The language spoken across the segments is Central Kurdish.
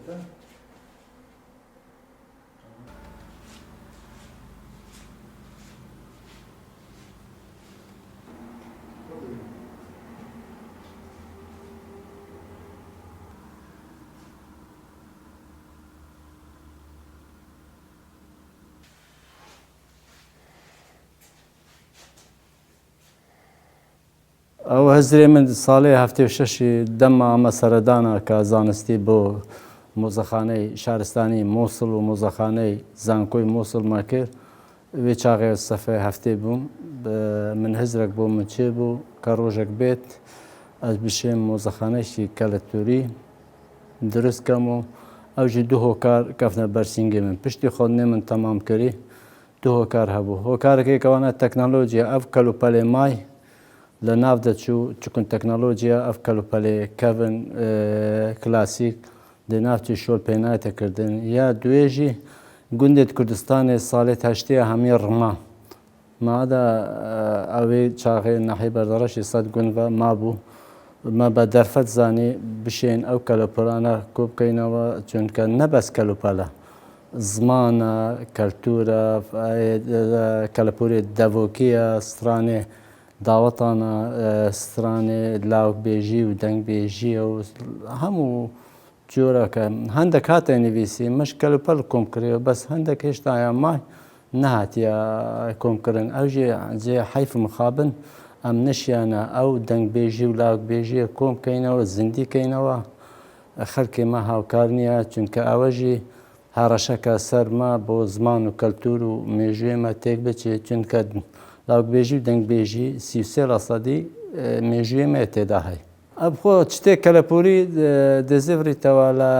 ئەو هەزرێ من ساڵێ هەفتێ و شەشی دەمە ئەمە سەردانە کە زانستی بۆ مۆزەخانەی شارستانی مۆسڵ و مۆزەخانەی زانکۆی مۆسڵما کرد وێ چاغێ سەفێ هەفتێ بووم من هزرێک بۆ من چێ بوو کە ڕۆژێک بێت ئەس بشێم مۆزەخانەیەکی کەلەتوری دروست کەم و ئەوژی دوو هۆکار کەفنە بەرسینگێ من پشتی خۆنێ من تەمام کردی دوو هۆکار هەبوو هۆکارێکێکەوەنە تەکنەلۆجیە ئەف کەلوپەلێ مای لە ناو دەچوو چکن تەکنەلۆجیە ئەف کەلوپەلێ کەڤن کلاسیک دە ناوچی شۆل پێنایەتەکردن یا دوێژی گوندێت کوردستانê salê heştêya hemî rima mada ew ê çaxê nehê berdereşê sed gund ve mabû me bi derfet zanî bişên ew kelopelane kۆ bikەینەوە çونکە ne bes kelopele ziman e keltûr e kelepûrê devokî ye stranê dawetan e stranê lawbêjî û dengbêjî ye û hemû جۆرەکە هەندێک هاتە نویسی مەش کەلوپەل کۆم کردەوە بەس هەندێک هێشتاە مای نەهاتیە کۆمکردن ئەو جێ حیف مخابن ئەم نشیانە ئەو دەنگبێژی و لاوکبێژیە کۆم بکەینەوە زیندیکەینەوە خەڵکێمە هاوکار نییە چونکە ئەوەژی هەڕەشەکە سەرما بۆ زمان و کەلتور و مێژوێمە تێک بچێت چونکە لاوکبێژی و دەنگبێژی 33% مێژوێمە تێدا هەیە ئەبخۆ شتێک کەلەپوری دەزێڤریتەوە لە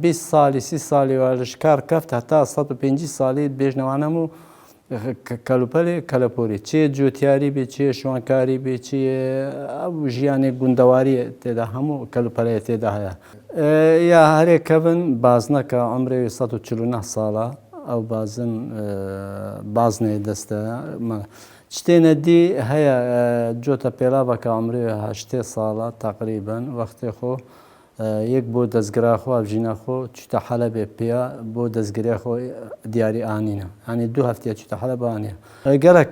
20 ساڵی 30 ساڵی وارشکار کەفت هەتا 150 ساڵی بێژنەوانەم و کەلوپەلێ کەلەپوری چێ جوتیاری بێ چێ شوانکاری بێ چێ ئەو ژیانێک گوندەواری تێدا هەموو کەلوپەلەیە تێدا هەیە یا هەرێک کەبن بازنەکە ئەمرێ 149 ساڵە ئەو بازن بازنێ دەستە شتێنە دی هەیە جۆتە پێڵاوەکە ئەمرێ هەشتێ ساڵە تقریبن وەختی خۆ یەک بۆ دەستگراخۆ ژینەخۆ چتە حەلە بێ پێە بۆ دەستگریا خۆ دیاری ئانینە هەنی دوو هەفتەیە چتە حەلە بانە گەرە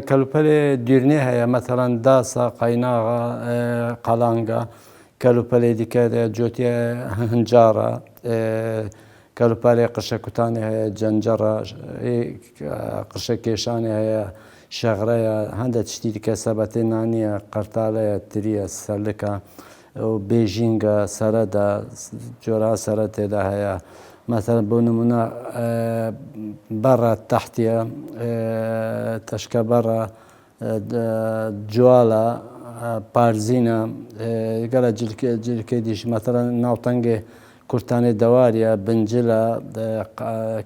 کەلوپەلێ دوورنێ هەیە مەتەڵەن داسە قەیناغا قەڵانگە کەلوپەلێ دیکە جۆتیە هەنجارە کەلوپەلێ قشە کوتانی هەیە جەنجەڕە قشە کێشانی هەیە شەغرەیە هەندێک تشتی دیکە سەبەتێ نانیە قەرتاڵەیە تریە سەرلکە و بێژینگە سەرەدا جۆرا سەرە تێدا هەیە مەسەڵەن بۆ نمونە بەڕە تەحتیە تەشکە بەڕە جوالە پارزینە گەلە جلکە دیش مەسەڵەن ناوتەنگێ کورتانێ دەواریە بنجلە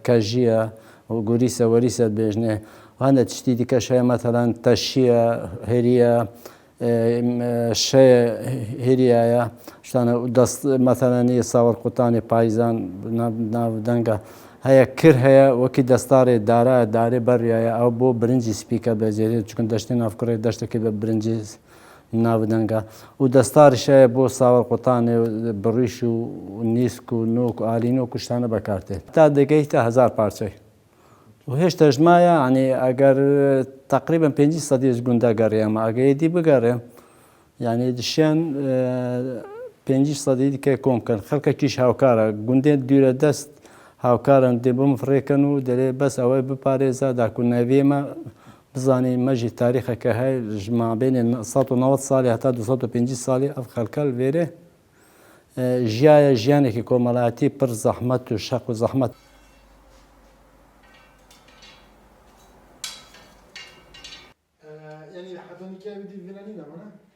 کەژیە و گوریسە وەریسە بێژنێ هەندێک تشتی دیکەش هەیە مەتەڵەن تەشیە هێریە شەیە هێریایە شتانە دەست مەتەڵەنی ساوەڕ قوتانی پایزان ناودەنگە هەیە کر هەیە وەکی دەستارێ دارایە دارێ بەڕایە ئەو بۆ برنجی سپیکە بەجێرێت چکن دەشتی ناوکڕێ دەشتێکی بە برنجی ناودەنگە و دەستاریش هەیە بۆ ساوەڕ قوتانێ بڕیش و نیسک و نۆک و ئالینۆ و کوشتانە بەکارتێت تا دەگەیتە 1000 پارچەی و هێشتا ژمایە ئەنی ئەگەر تقریبن 5 سەدیش گوندە گەڕێمە ئەگەیدی بگەڕێم یعنی دشیان 5 سەدی دیکە کۆم بکەن خەڵکەکیش هاوکارە گوندێت دوورە دەست هاوکارن دێ بۆ مفڕێکەن و دەرێ بەس ئەوەی بپارێزە داکوونەوێمە بزانێ مەژی تاریخەکە هەیە ژمابێنێ 190 ساڵی هەتا 250 ساڵی ئەف خەڵکە لێرێ ژیایە ژیانێکی کۆمەڵایەتی پڕ زەحمەت و شەق و زەحمەت يعني حتى نكابي دي فيلانين أنا